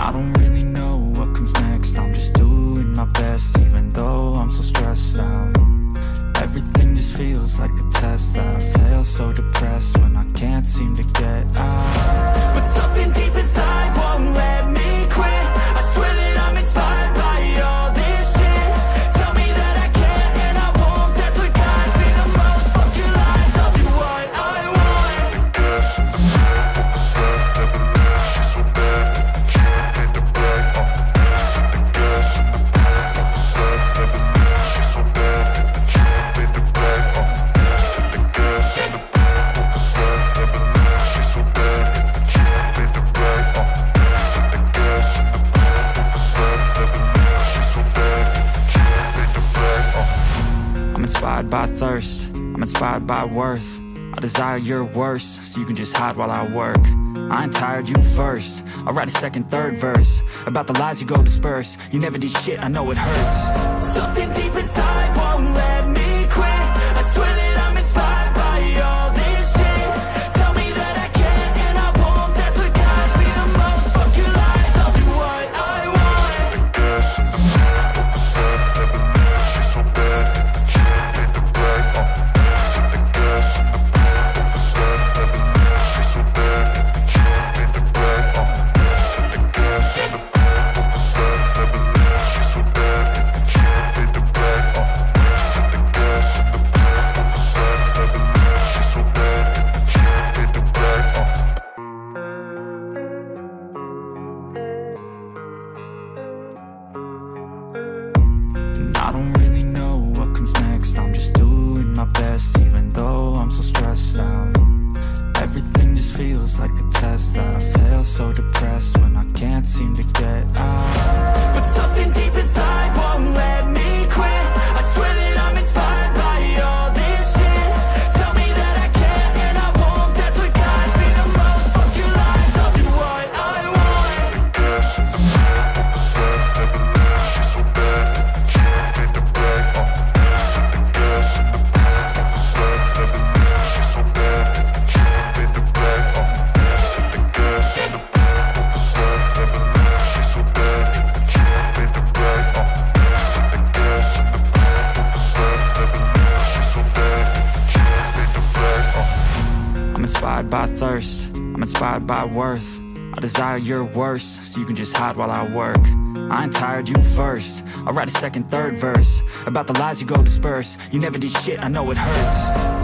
I don't really know what comes next. I'm just doing my best, even though I'm so stressed out. Everything just feels like a test that I fail, so depressed when I can't seem to get out. But something deep inside won't let me quit. I swear that I'm inspired by all this shit. Tell me that I can and I won't. That's what guides me the most. Fuck your lies, I'll do what I want. Inspired by thirst, I'm inspired by worth. I desire your worst, so you can just hide while I work. I ain't tired, you first. I'll write a second, third verse about the lies you go disperse. You never did shit, I know it hurts. Something deep inside won't let me quit. I swear that I'm inspired by all this shit. Tell me that I can and I won't. That's what guides me the most. Fuck your lies, I'll do what I want. I don't really know what comes next. I'm just doing my best, even though I'm so stressed out. Everything just feels like a test that I fail, so depressed when I can't seem to get out. But something deep inside won't let me quit. I swear that I'm inspired by all this shit. Tell me that I can and I won't. That's what guides me the most. Fuck your lies, I'll do what I want. I'm inspired by thirst, I'm inspired by worth. I desire your worst, so you can just hide while I work. I ain't tired, you first. I'll write a second, third verse about the lies you go disperse. You never did shit, I know it hurts.